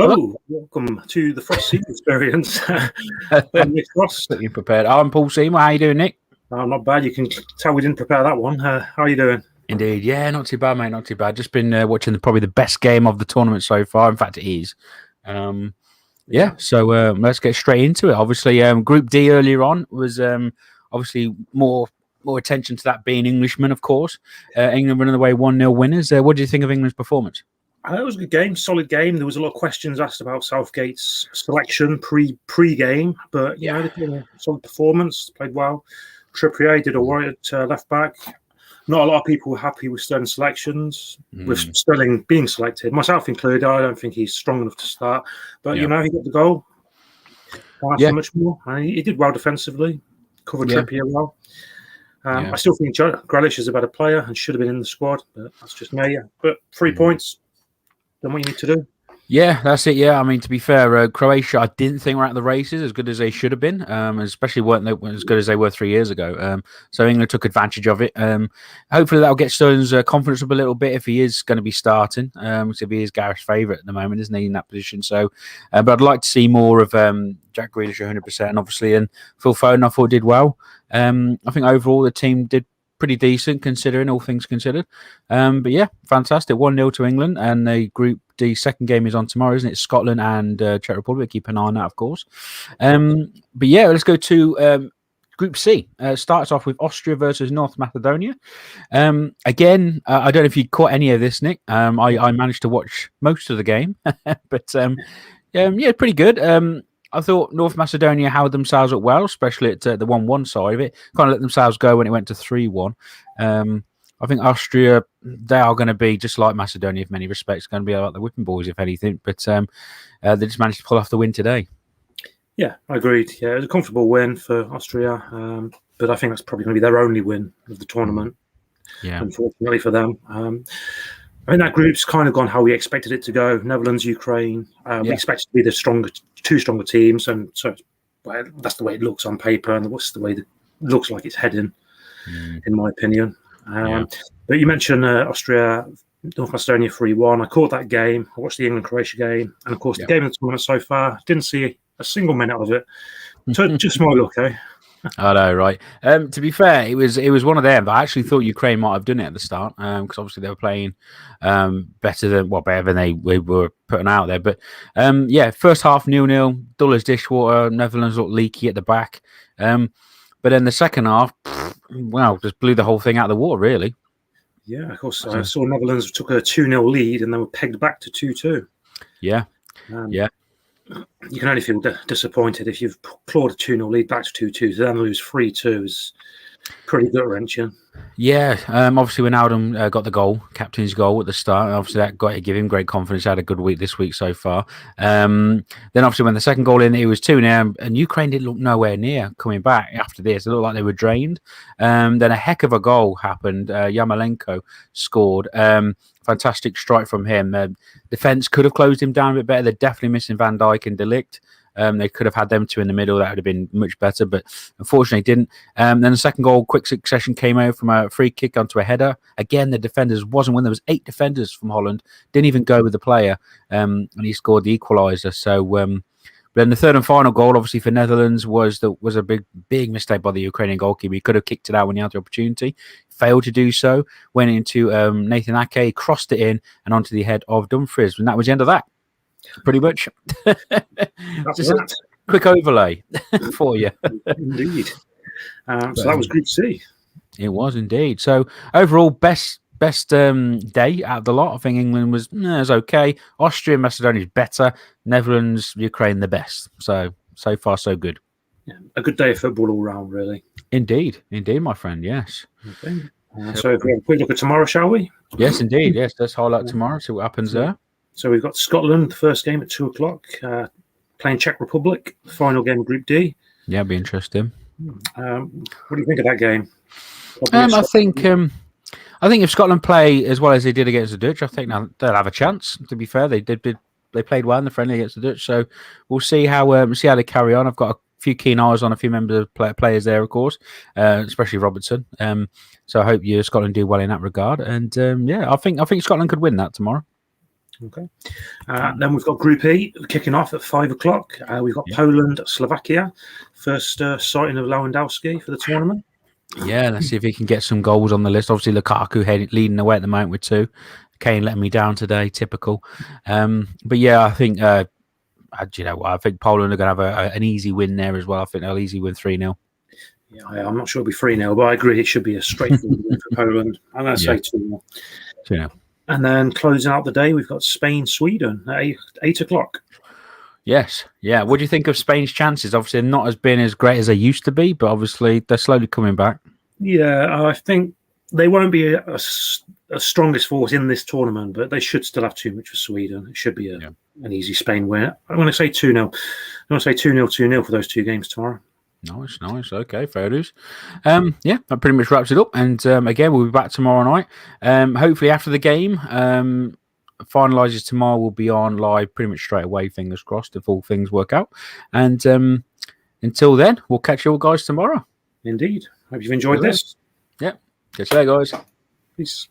Hello, welcome to the Frost Seat Experience. I'm Nik Frost. You prepared. I'm Paul Seymour. How you doing, Nick? Not bad. You can tell we didn't prepare that one. How are you doing? Indeed, yeah, not too bad, mate. Not too bad. Just been watching probably the best game of the tournament so far. In fact, it is. So let's get straight into it. Obviously, Group D earlier on was obviously more attention to that being Englishmen, of course. England running away 1-0 winners. What do you think of England's performance? It was a good game, solid game. There was a lot of questions asked about Southgate's selection pre-game, but you know, they put in a solid performance, played well. Trippier did all right at left back. Not a lot of people were happy with Sterling's selections, with Sterling being selected, myself included. I don't think he's strong enough to start, but you know, he got the goal. Can't so much more. He did well defensively, covered Trippier well. I still think Grealish is a better player and should have been in the squad, but that's just me. But 3 points. Done what you need to do. Yeah, that's it. Yeah, I mean, to be fair, Croatia, I didn't think were at the races as good as they should have been, especially weren't as good as they were 3 years ago. So England took advantage of it. Hopefully that'll get Sterling's confidence up a little bit if he is going to be starting. Because he is Gareth's favourite at the moment, isn't he, in that position? So, but I'd like to see more of Jack Grealish 100%, obviously, and Phil Foden I thought did well. I think overall the team did pretty decent considering all things considered. But yeah, fantastic. 1-0 to England, and the Group D second game is on tomorrow, isn't it? Scotland and Czech Republic. Keep an eye on that, of course. But yeah, let's go to Group C. Starts off with Austria versus North Macedonia. Again, I don't know if you caught any of this, Nick. I managed to watch most of the game, but yeah, pretty good. I thought North Macedonia held themselves up well, especially at the 1-1 side of it. Kind of let themselves go when it went to 3-1. I think Austria, they are going to be just like Macedonia in many respects, going to be like the whipping boys, if anything. But they just managed to pull off the win today. Yeah, I agreed. Yeah, it was a comfortable win for Austria, but I think that's probably going to be their only win of the tournament. Yeah, unfortunately for them. I think that group's kind of gone how we expected it to go. Netherlands, Ukraine. We expect it to be the two stronger teams, and so that's the way it looks on paper, and that's the way it looks like it's heading, in my opinion. But you mentioned Austria, North Macedonia 3-1. I caught that game. I watched the England-Croatia game, and of course the game of the tournament so far, didn't see a single minute of it. So just my luck, eh? I know, right? To be fair, it was one of them. But I actually thought Ukraine might have done it at the start because obviously they were playing better than they were putting out there. But first half 0-0, dull as dishwater. Netherlands looked leaky at the back, but then the second half, just blew the whole thing out of the water, really. Yeah, of course. I saw Netherlands took a 2-0 lead and they were pegged back to 2-2. Yeah. You can only feel disappointed if you've clawed a 2-0 lead back to 2-2. To then lose 3-2 is pretty gut-wrenching. Yeah, obviously when Wijnaldum got the goal, captain's goal at the start, obviously that got to give him great confidence. He had a good week this week so far. Then obviously when the second goal in, it was 2-0, and Ukraine didn't look nowhere near coming back after this. It looked like they were drained. Then a heck of a goal happened. Yarmolenko scored. Fantastic strike from him. Defense could have closed him down a bit better. They're definitely missing Van Dijk and De Ligt. They could have had them two in the middle. That would have been much better, but unfortunately didn't. Then the second goal, quick succession, came out from a free kick onto a header. Again, the defenders wasn't when there was 8 defenders from Holland. Didn't even go with the player, and he scored the equaliser. So, but then the third and final goal, obviously for Netherlands, was a big mistake by the Ukrainian goalkeeper. He could have kicked it out when he had the opportunity. Failed to do so. Went into Nathan Ake, crossed it in, and onto the head of Dumfries. And that was the end of that. Pretty much. Just a quick overlay for you. Indeed. So that was Group C. It was indeed. So overall, best day out of the lot. I think England was okay. Austria and Macedonia is better. Netherlands, Ukraine, the best. So far, so good. Yeah, a good day of football all round, really. Indeed, my friend. Yes. Okay. So if we have a quick look at tomorrow, shall we? Yes, indeed. Yes, let's highlight tomorrow. See what happens there. So we've got Scotland, the first game at 2:00, playing Czech Republic, the final game of Group D. Yeah, it'll be interesting. What do you think of that game? I think if Scotland play as well as they did against the Dutch, I think they'll have a chance. To be fair, they played well in the friendly against the Dutch, so we'll see how they carry on. I've got a few keen eyes on a few members of players there, of course, especially Robertson. So I hope Scotland do well in that regard. And I think Scotland could win that tomorrow. Okay. Then we've got Group E kicking off at 5 o'clock. We've got Poland, Slovakia, first sighting of Lewandowski for the tournament. Yeah, let's see if he can get some goals on the list. Obviously, Lukaku leading the way at the moment with 2. Kane letting me down today, typical. But yeah, I think, do you know what? I think Poland are going to have an easy win there as well. I think they'll easily win 3-0. Yeah, I'm not sure it'll be 3-0, but I agree it should be a straightforward win for Poland. I'm going to say 2-0. 2-0. And then closing out the day, we've got Spain, Sweden at 8 o'clock. Yes. Yeah. What do you think of Spain's chances? Obviously, not as been as great as they used to be, but obviously they're slowly coming back. Yeah, I think they won't be a strongest force in this tournament, but they should still have too much for Sweden. It should be an easy Spain win. I'm going to say 2-0. I'm going to say 2-0, 2-0 for those 2 games tomorrow. Nice. Okay, fair dues. Yeah, that pretty much wraps it up. And again, we'll be back tomorrow night. Hopefully after the game, finalizes tomorrow. We'll be on live pretty much straight away. Fingers crossed if all things work out. And until then, we'll catch you all guys tomorrow. Indeed. Hope you've enjoyed this. Yeah. Catch you later, guys. Peace.